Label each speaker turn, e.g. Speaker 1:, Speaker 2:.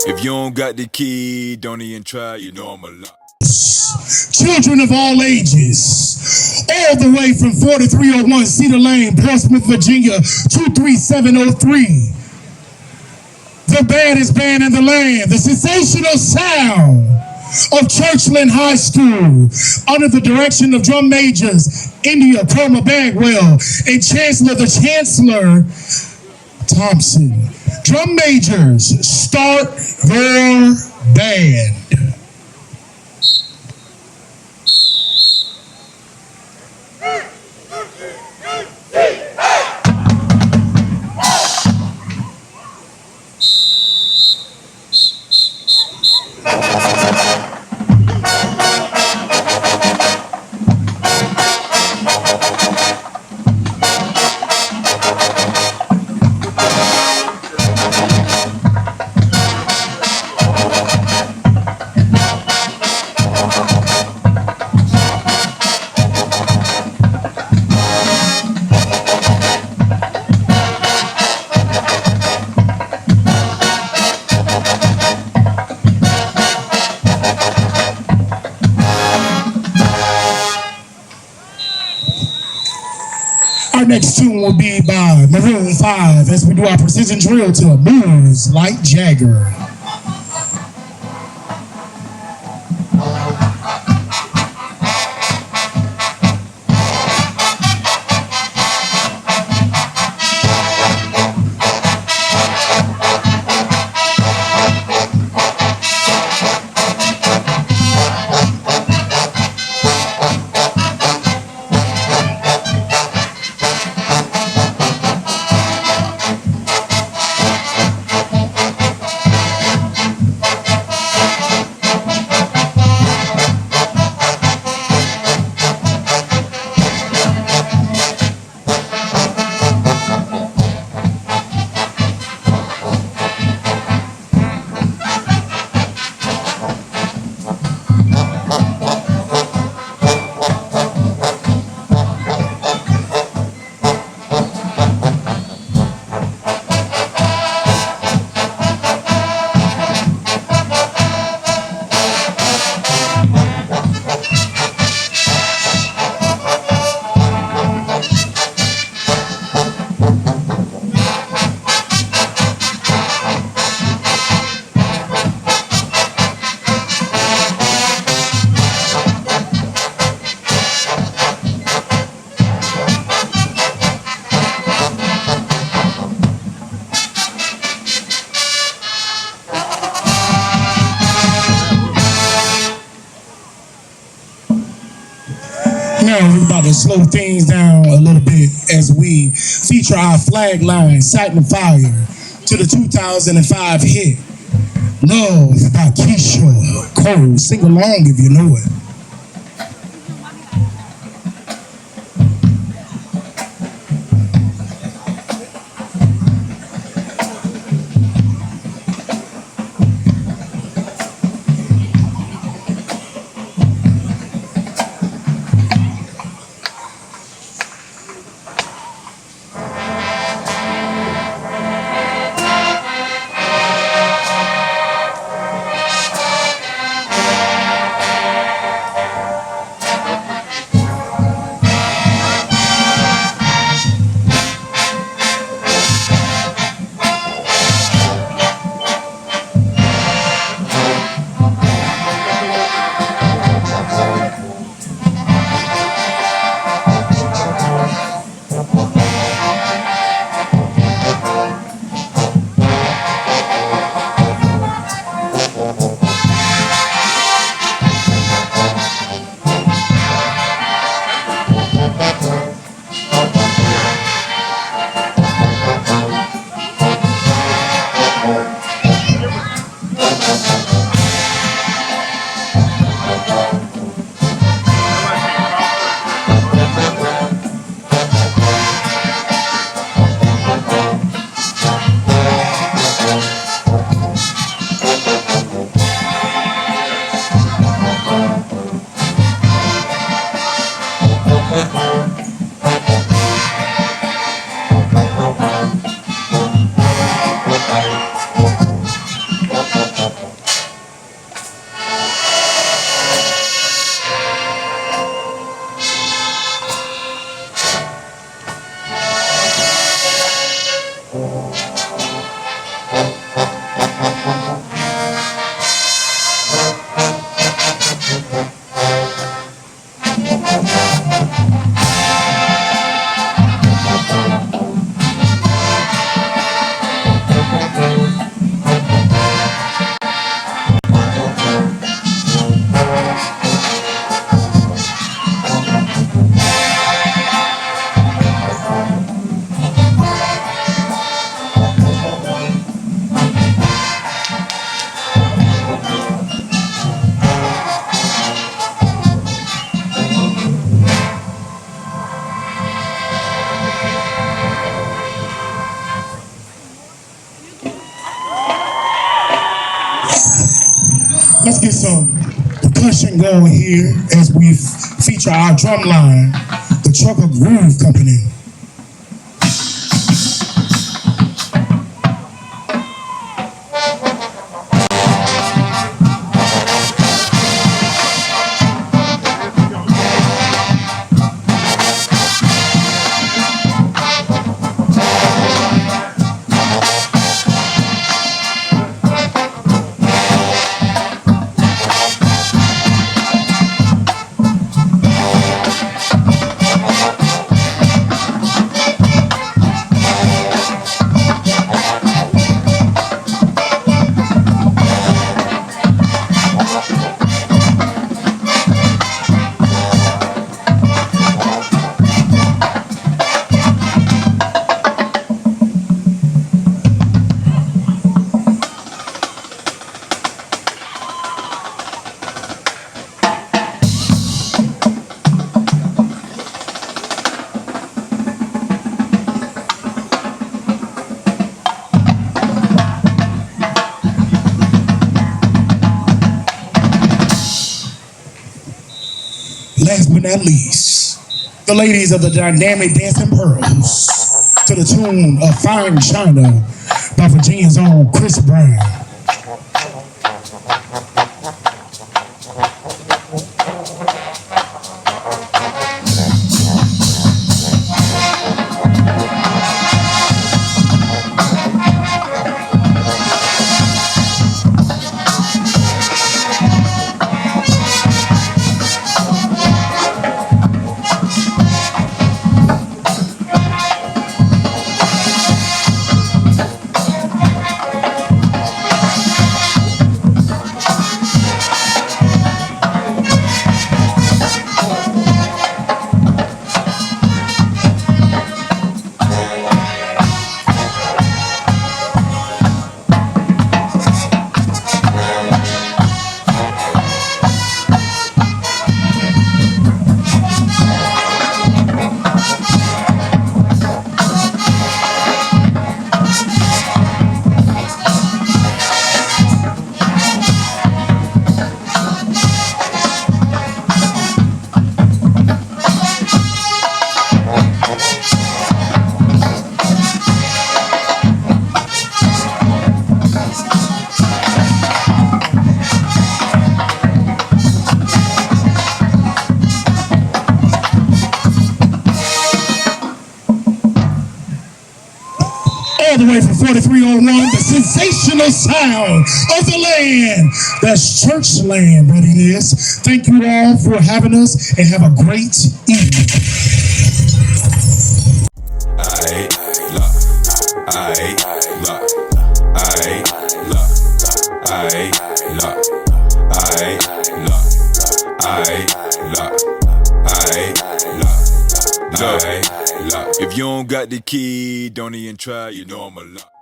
Speaker 1: If you don't got the key, don't even try, you know I'm a lot.
Speaker 2: Children of all ages, all the way from 4301 Cedar Lane, Portsmouth, Virginia, 23703. The baddest band in the land, the sensational sound of Churchland High School, under the direction of drum majors India, Palmer Bagwell, and Chancellor Thompson. Drum majors, start your band. Our next tune will be by Maroon 5 as we do our precision drill to Moves Like Jagger. Now we're about to slow things down a little bit as we feature our flag line, Sighting Fire, to the 2005 hit, Love by Keisha Cole. Sing along if you know it. Let's get some percussion going here as we feature our drum line, the Trucker Groove Company. Last but not least, the ladies of the Dynamic Dancing Pearls to the tune of Fine China by Virginia's own Chris Brown. All the way from 4301, the sensational sound of the land. That's Churchland, what it is. Thank you all for having us and have a great evening.
Speaker 1: If you don't got the key, don't even try, you know I'm a lot.